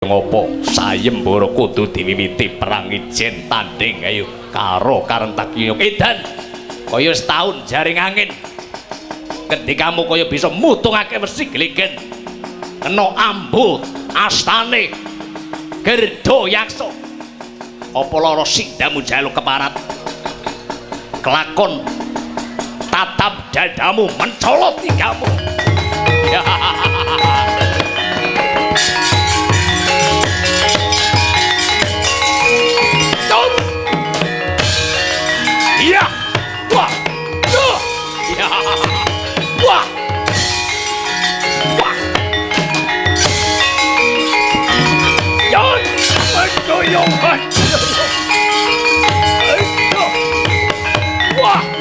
ngopo sayembara kudu diwiwiti perang ijen tanding ayo karo Karentak Nyok Edan kaya setahun jaring angin ketika kamu kaya bisa mutungake wesi glegen kena ambu astane Gerdo Yaksa apa lara sindamu jaluk keparat kelakon tatap dadamu mencolot tigamu iya wah ya wah wah yon aduh yon wah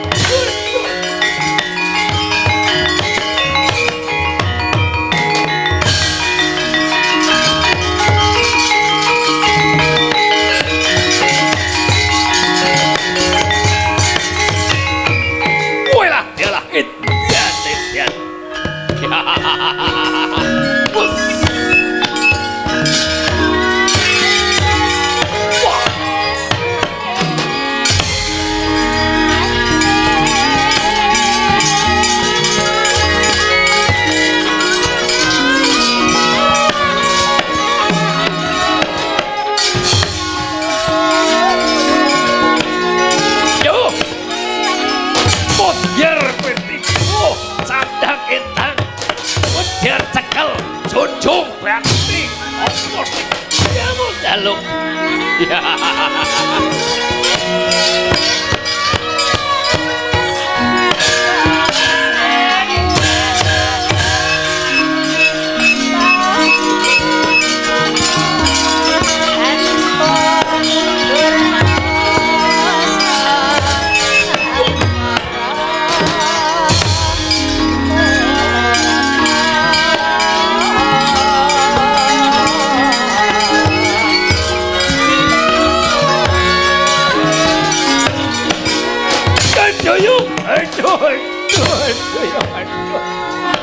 Junjung berarti opo sing kamu jaluk ya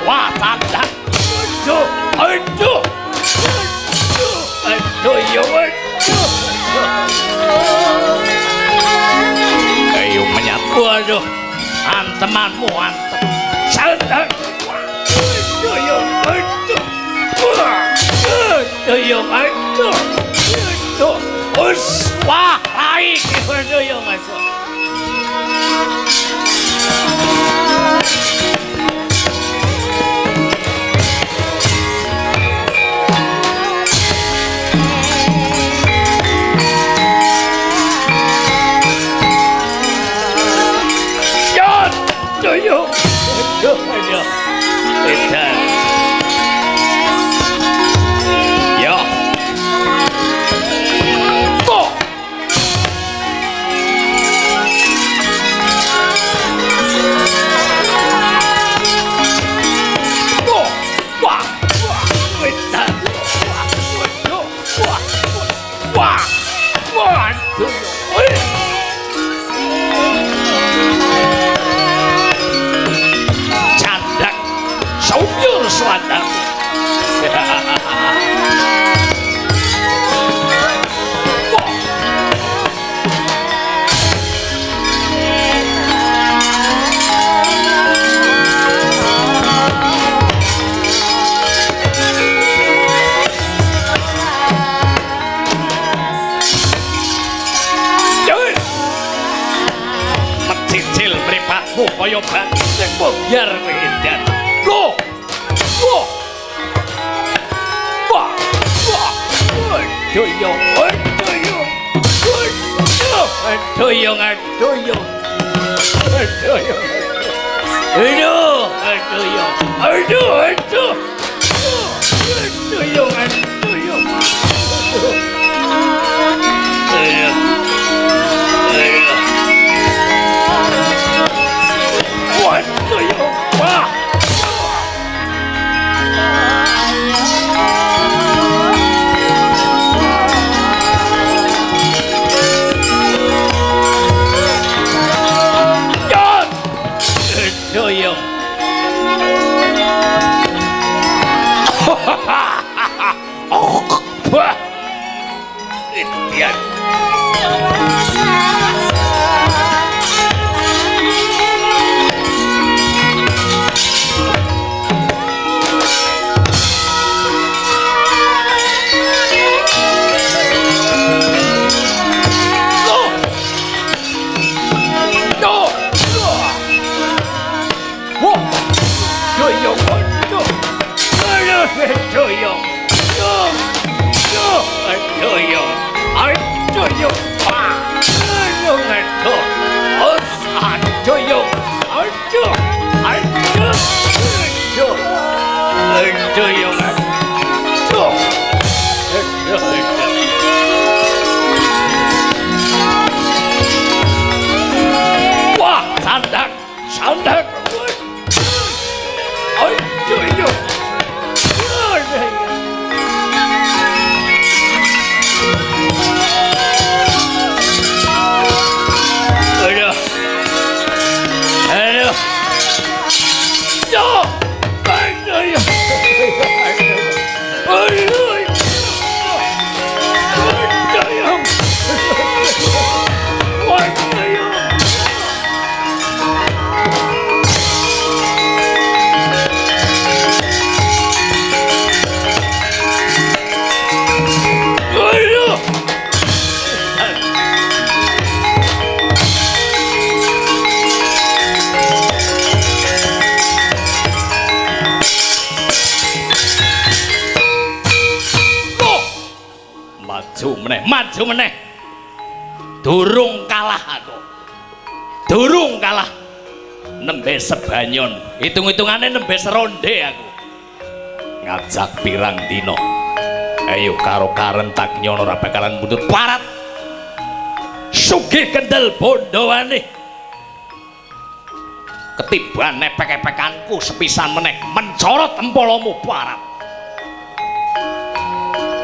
wah tandak aduh ya ayo menyatu aduh antemanmu antem tandak aduh ya aduh wah baik aduh ya aduh kaya banteng biar edan loh wah doyong Iya. Wah, sandak, sandak. Maju meneh. Durung kalah aku. Durung kalah. Nembe sebanyon. Hitung-hitungane nembe seronde aku. Ngajak pirang dino. Ayo karo karentak nyono ora bakalan mundut parat. Sugih kendel bondowane. Ketiban nepek-epekanku sepisan meneh mencorot empolomu parat.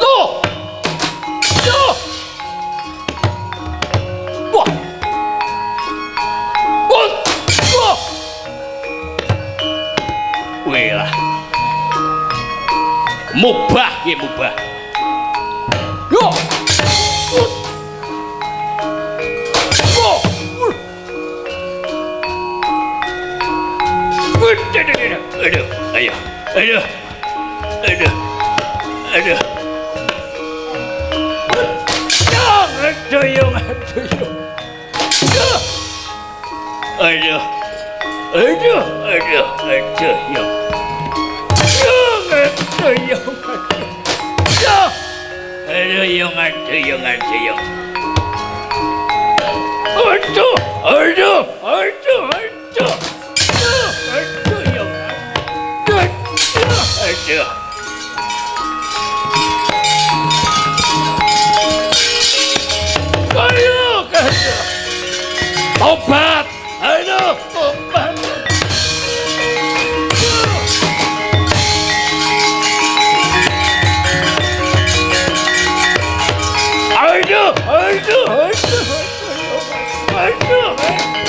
Loh. Wah. Wah. Wela. Mubah ya mubah. Yo. Aduh, ayo, aduh, aduh, aduh. Jangan doyong, doyong. Aduh, aduh, aduh, aduh, yo. Jangan doyong, aduh. Aduh, yung, aduh, yung, aduh, yung. Aduh, aduh, aduh, aduh. Aduh. Ayo, aduh. Tobat. Aduh, tobat. Aduh, aduh, aduh. Aduh, aduh.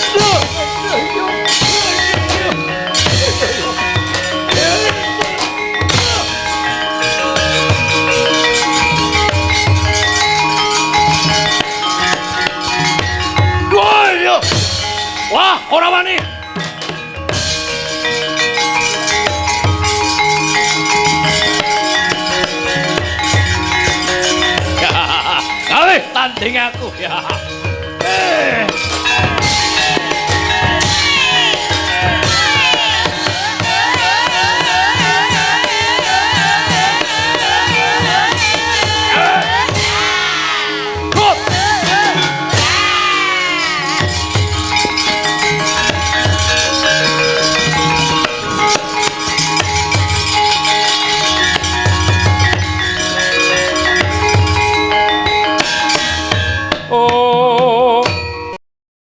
Wah, ora wani. Kali tanding aku ya.